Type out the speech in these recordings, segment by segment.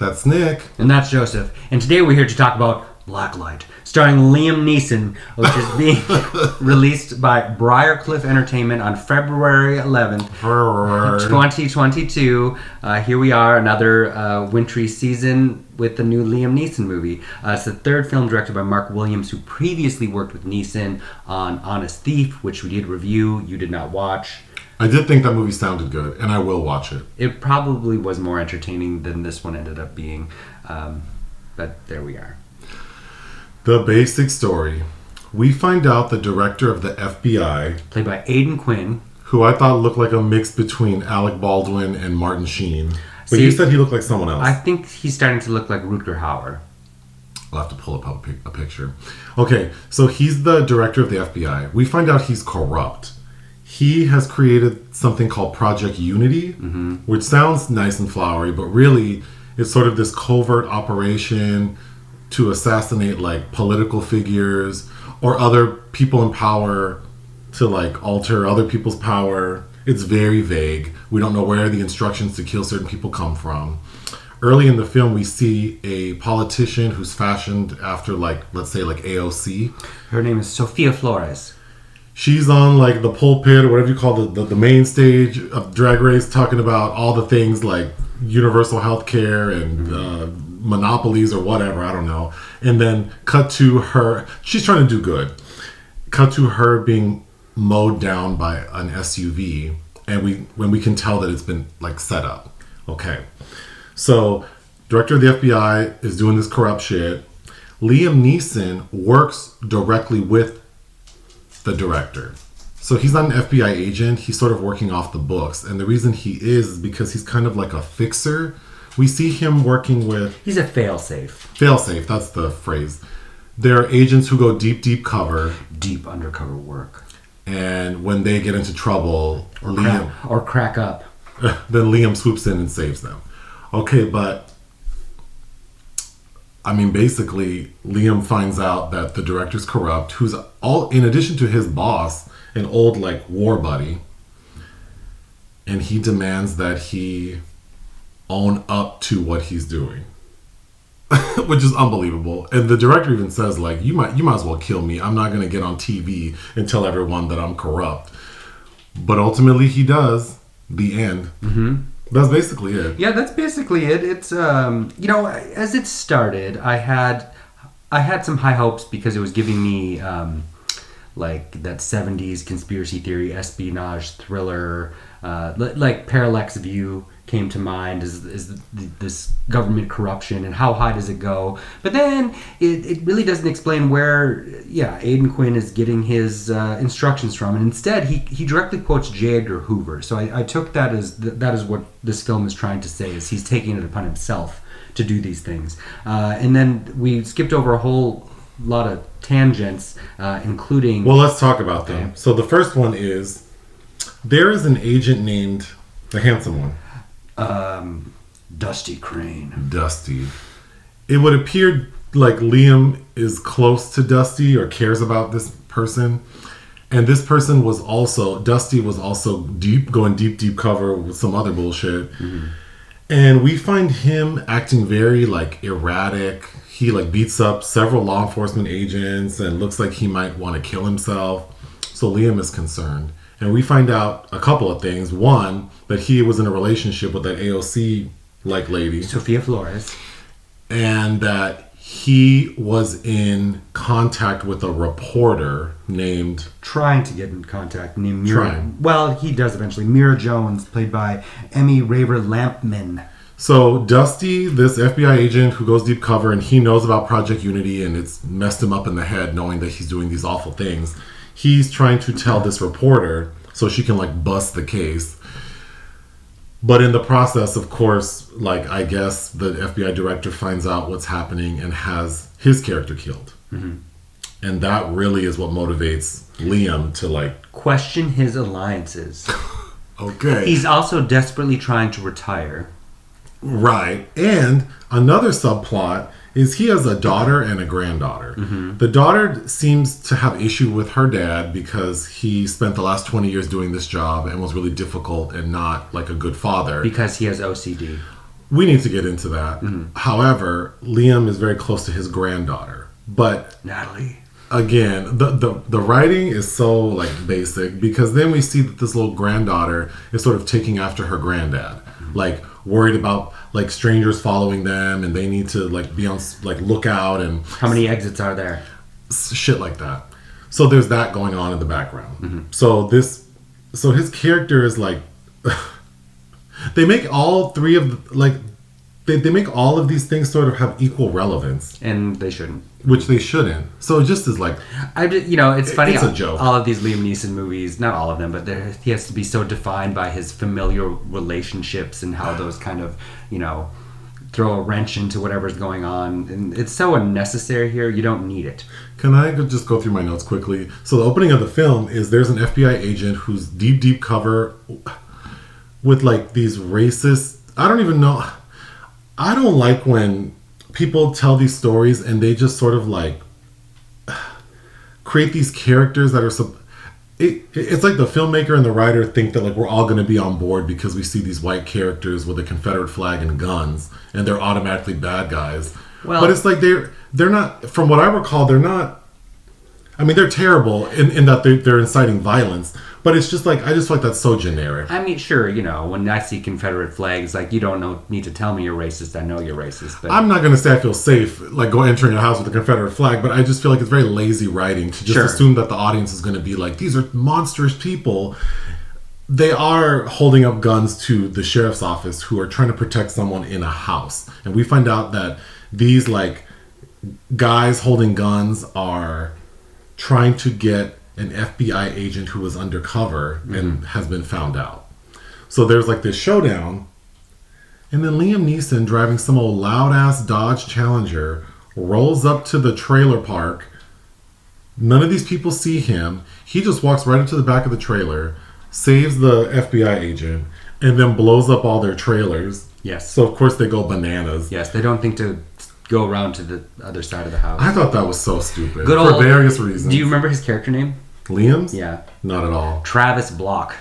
That's Nick. And that's Joseph. And today we're here to talk about Blacklight, starring Liam Neeson, which is being released by Briarcliff Entertainment on February 11th, 2022. Here we are, another wintry season with the new Liam Neeson movie. It's the third film directed by Mark Williams, who previously worked with Neeson on Honest Thief, which we did review. You did not watch. I did think that movie sounded good, and I will watch it. It probably was more entertaining than this one ended up being, but there we are. The basic story. We find out the director of the FBI, played by Aidan Quinn, who I thought looked like a mix between Alec Baldwin and Martin Sheen. But you said he looked like someone else. I think he's starting to look like Rutger Hauer. I'll have to pull up a picture. Okay, so he's the director of the FBI. We find out he's corrupt. He has created something called Project Unity, which sounds nice and flowery, but really it's sort of this covert operation to assassinate like political figures or other people in power, to like alter other people's power. It's very vague. We don't know where the instructions to kill certain people come from. Early in the film, we see a politician who's fashioned after, like, let's say, like AOC. Her name is Sofia Flores. She's on like the pulpit or whatever you call the main stage of Drag Race, talking about all the things like universal health care and monopolies or whatever, I don't know. And then cut to her, she's trying to do good. Cut to her being mowed down by an SUV, and when we can tell that it's been like set up. Okay. So, director of the FBI is doing this corrupt shit. Liam Neeson works directly with the director. So he's not an FBI agent, he's sort of working off the books. And the reason he is because he's kind of like a fixer. We see him working with... He's a failsafe. Failsafe, that's the phrase. There are agents who go deep cover. Deep undercover work. And when they get into trouble, or crack up. Then Liam swoops in and saves them. Okay, but... I mean, basically, Liam finds out that the director's corrupt, who's all, in addition to his boss, an old, like, war buddy. And he demands that he own up to what he's doing. Which is unbelievable. And the director even says, like, you might as well kill me. I'm not going to get on TV and tell everyone that I'm corrupt. But ultimately, he does. The end. Mm-hmm. That's basically it. Yeah, that's basically it. It's as it started, I had some high hopes because it was giving me like that 70s conspiracy theory espionage thriller, like Parallax View came to mind is this government corruption and how high does it go. But then it really doesn't explain where Aidan Quinn is getting his instructions from, and instead he directly quotes J. Edgar Hoover. So I took that as that is what this film is trying to say, is he's taking it upon himself to do these things. And then we skipped over a whole lot of tangents, including... Well, let's talk about them. So the first one is, there is an agent named, the handsome one, Dusty Crane. Dusty. It would appear like Liam is close to Dusty or cares about this person. And this person was also, Dusty was also going deep cover with some other bullshit. Mm-hmm. And we find him acting very like erratic. He like beats up several law enforcement agents and looks like he might want to kill himself. So Liam is concerned. And we find out a couple of things. One, that he was in a relationship with that AOC-like lady, Sofia Flores. And that he was in contact with a reporter named... Trying to get in contact, named Mira. Well, he does eventually. Mira Jones, played by Emmy Raver-Lampman. So Dusty, this FBI agent who goes deep cover, and he knows about Project Unity, and it's messed him up in the head knowing that he's doing these awful things. He's trying to tell this reporter so she can like bust the case. But in the process, of course, like I guess the FBI director finds out what's happening and has his character killed. Mm-hmm. And that really is what motivates Liam to like... question his alliances. Okay. He's also desperately trying to retire. Right. And another subplot is he has a daughter and a granddaughter. Mm-hmm. The daughter seems to have issue with her dad because he spent the last 20 years doing this job and was really difficult and not like a good father. Because he has OCD. We need to get into that. However, Liam is very close to his granddaughter. But Natalie. again, the writing is so like basic, because then we see that this little granddaughter is sort of taking after her granddad, like worried about like strangers following them, and they need to like be on like lookout, and How many exits are there? shit like that. So there's that going on in the background. So his character is like they make all three of like they make all of these things sort of have equal relevance, And they shouldn't. which they shouldn't. So it just is like It's funny. It's a joke. All of these Liam Neeson movies, not all of them, but he has to be so defined by his familial relationships and how those kind of, throw a wrench into whatever's going on. And it's so unnecessary here. You don't need it. Can I just go through my notes quickly? So the opening of the film is there's an FBI agent who's deep cover with like these racist. I don't even know. I don't like when people tell these stories and they just sort of like create these characters that are it's like the filmmaker and the writer think that like we're all going to be on board because we see these white characters with a Confederate flag and guns and they're automatically bad guys. Well, but it's like they're not, from what I recall, they're not. I mean, they're terrible in that they're inciting violence, but it's just like I just feel like that's so generic. I mean, sure, when I see Confederate flags, like you don't need to tell me you're racist. I know you're racist. But I'm not going to say I feel safe like go entering a house with a Confederate flag, but I just feel like it's very lazy writing to just assume that the audience is going to be like, these are monstrous people. They are holding up guns to the sheriff's office who are trying to protect someone in a house, and we find out that these like guys holding guns are trying to get an FBI agent who was undercover and has been found out. So there's like this showdown, and then Liam Neeson, driving some old loud ass Dodge Challenger, rolls up to the trailer park. None of these people see him. He just walks right into the back of the trailer, saves the FBI agent, and then blows up all their trailers. Yes. So of course they go bananas. Yes, they don't think to go around to the other side of the house. I thought that was so stupid. Good for old, various reasons. Do you remember his character name? Liam's? Yeah. Not at all. Travis Block.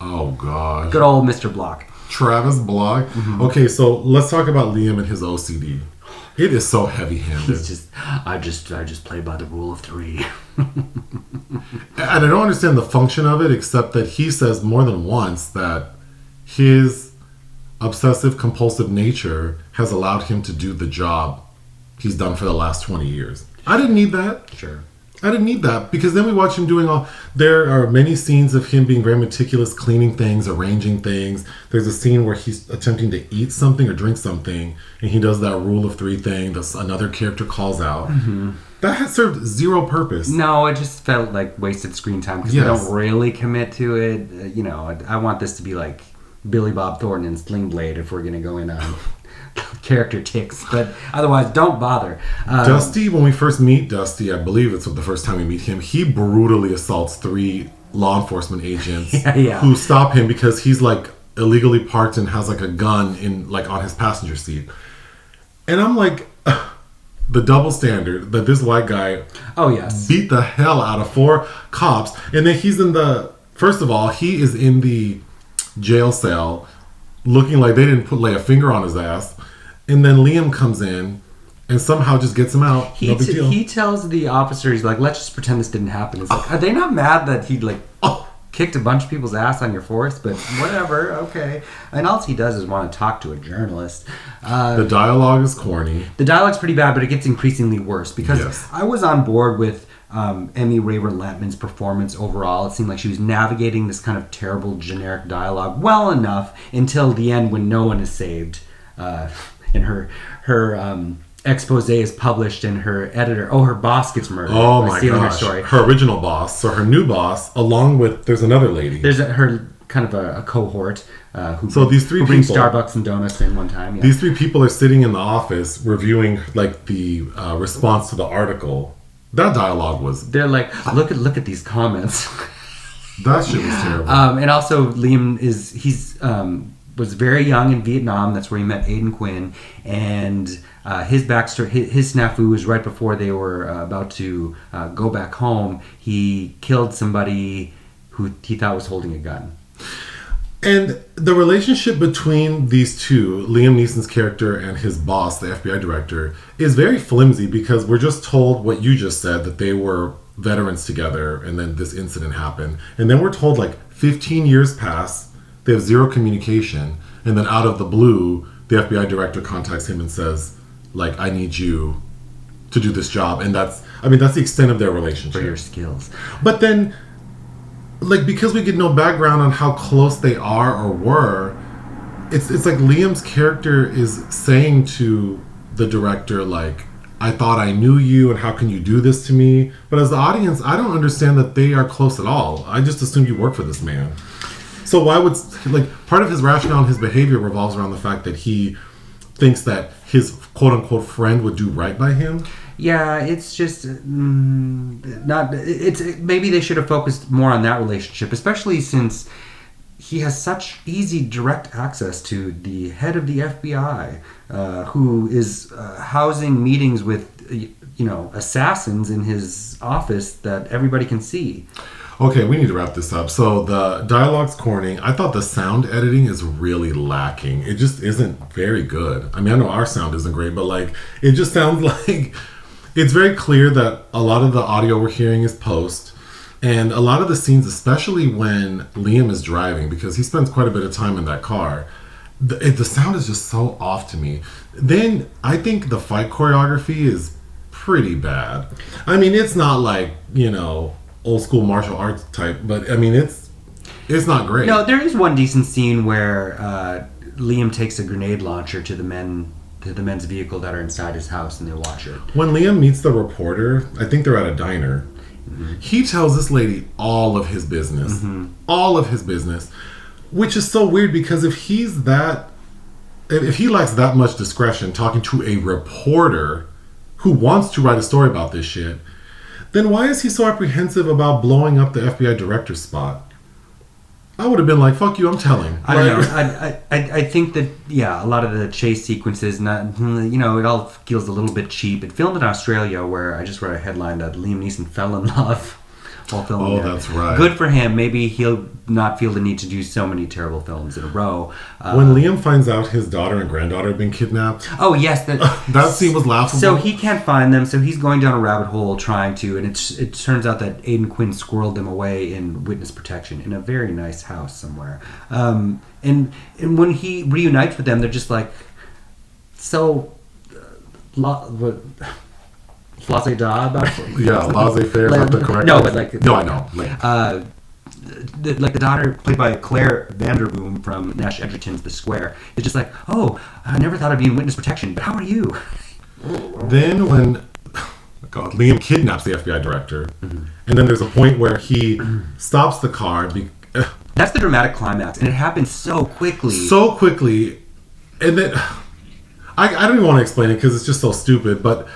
Oh gosh. Good old Mr. Block. Travis Block. Okay, so let's talk about Liam and his OCD. It is so heavy-handed. He's I just play by the rule of 3. And I don't understand the function of it, except that he says more than once that his obsessive compulsive nature has allowed him to do the job he's done for the last 20 years. I didn't need that. Sure. I didn't need that, because then we watch him doing there are many scenes of him being very meticulous, cleaning things, arranging things. There's a scene where he's attempting to eat something or drink something, and he does that rule of 3 thing that another character calls out. That has served zero purpose. No, it just felt like wasted screen time because they don't really commit to it. I want this to be like Billy Bob Thornton and Sling Blade if we're going to go in on character ticks, but otherwise don't bother. Dusty, when we first meet Dusty, I believe it's the first time we meet him, he brutally assaults 3 law enforcement agents who stop him because he's like illegally parked and has like a gun in like on his passenger seat. And I'm like, the double standard that this white guy beat the hell out of 4 cops, and then first of all, he is in the jail cell looking like they didn't lay a finger on his ass, and then Liam comes in and somehow just gets him out. No big deal. He tells the officer, he's like, let's just pretend this didn't happen. It's like, are they not mad that he kicked a bunch of people's ass on your force? But whatever, okay. And all he does is want to talk to a journalist. The dialogue is corny. The dialogue's pretty bad, but it gets increasingly worse because I was on board with Emmy Raver-Lampman's performance overall. It seemed like she was navigating this kind of terrible generic dialogue well enough until the end when no one is saved. And her expose is published and her boss gets murdered. Oh my gosh. Her original boss, so her new boss, along with, there's another lady. There's her kind of a cohort who these 3 who bring people, Starbucks and donuts in one time. Yeah. These 3 people are sitting in the office reviewing like the response to the article. That dialogue was... They're like, look at these comments. That shit was terrible. And also Liam was very young in Vietnam. That's where he met Aidan Quinn. And his backstory, his snafu was right before they were about to go back home. He killed somebody who he thought was holding a gun. And the relationship between these two, Liam Neeson's character and his boss, the FBI director, is very flimsy because we're just told what you just said, that they were veterans together and then this incident happened. And then we're told like 15 years pass, they have zero communication, and then out of the blue, the FBI director contacts him and says, like, I need you to do this job. And that's the extent of their relationship. For your skills. But then, like, because we get no background on how close they are or were, it's like Liam's character is saying to the director, like, I thought I knew you and how can you do this to me? But as the audience, I don't understand that they are close at all. I just assumed you work for this man. So why would, like, part of his rationale and his behavior revolves around the fact that he thinks that his quote-unquote friend would do right by him? Yeah, it's just not. It's maybe they should have focused more on that relationship, especially since he has such easy, direct access to the head of the FBI, who is housing meetings with, assassins in his office that everybody can see. Okay, we need to wrap this up. So the dialogue's corny. I thought the sound editing is really lacking. It just isn't very good. I mean, I know our sound isn't great, but like, it just sounds like it's very clear that a lot of the audio we're hearing is post. And a lot of the scenes, especially when Liam is driving, because he spends quite a bit of time in that car, the sound is just so off to me. Then I think the fight choreography is pretty bad. I mean, it's not like, old school martial arts type, but I mean, it's not great. No, there is one decent scene where Liam takes a grenade launcher to the men's vehicle that are inside his house, and they watch it. When Liam meets the reporter, I think they're at a diner. Mm-hmm. He tells this lady all of his business, which is so weird because if he lacks that much discretion talking to a reporter who wants to write a story about this shit, then why is he so apprehensive about blowing up the FBI director's spot? I would have been like, fuck you, I'm telling. I don't know. I think that, a lot of the chase sequences, it all feels a little bit cheap. It filmed in Australia, where I just read a headline that Liam Neeson fell in love while filming there. That's right. Good for him. Maybe he'll not feel the need to do so many terrible films in a row. When Liam finds out his daughter and granddaughter have been kidnapped... Oh, yes. That scene was laughable. So he can't find them, so he's going down a rabbit hole trying to, and it turns out that Aidan Quinn squirreled them away in witness protection in a very nice house somewhere. And when he reunites with them, they're just like, so... Laissez-da about it? Yeah, laissez-faire is not the correct... No, but like... No, I know. The daughter, played by Claire Vanderboom from Nash Edgerton's The Square, is just like, oh, I never thought I'd be in witness protection, but how are you? Then when Liam kidnaps the FBI director, and then there's a point where he stops the car. That's the dramatic climax, and it happens so quickly. And then... I don't even want to explain it because it's just so stupid, but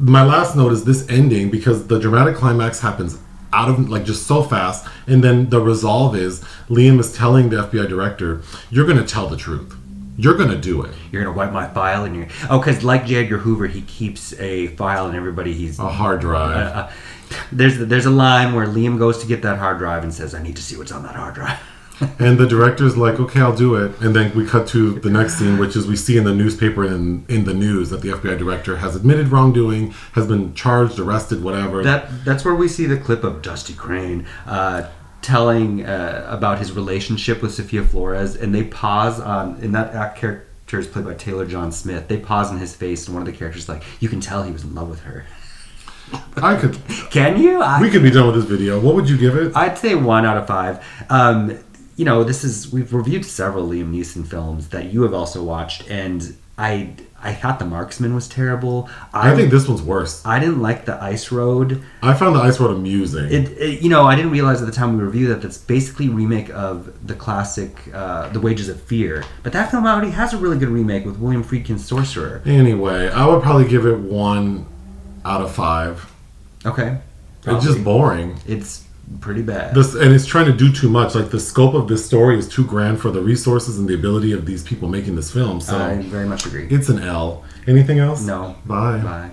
my last note is this ending, because the dramatic climax happens out of, like, just so fast, and then the resolve is Liam is telling the FBI director, you're going to tell the truth. You're going to do it. You're going to wipe my file, and because like J. Edgar Hoover, he keeps a file, and he's... A hard drive. There's a line where Liam goes to get that hard drive and says, I need to see what's on that hard drive. And the director's like, okay, I'll do it. And then we cut to the next scene, which is we see in the newspaper and in the news that the FBI director has admitted wrongdoing, has been charged, arrested, whatever. That's where we see the clip of Dusty Crane telling about his relationship with Sophia Flores, and they pause on, in that character is played by Taylor John Smith, they pause on his face, and one of the characters is like, you can tell he was in love with her. I could. Can you? We could be done with this video. What would you give it? I'd say 1 out of 5. We've reviewed several Liam Neeson films that you have also watched, and I thought The Marksman was terrible. I think this one's worse. I didn't like The Ice Road. I found The Ice Road amusing. I didn't realize at the time we reviewed that that's basically a remake of the classic The Wages of Fear. But that film already has a really good remake with William Friedkin's Sorcerer. Anyway, I would probably give it 1 out of 5. Okay. It's just boring. It's pretty bad. And it's trying to do too much. Like, the scope of this story is too grand for the resources and the ability of these people making this film. So I very much agree. It's an L. Anything else? No. Bye. Bye.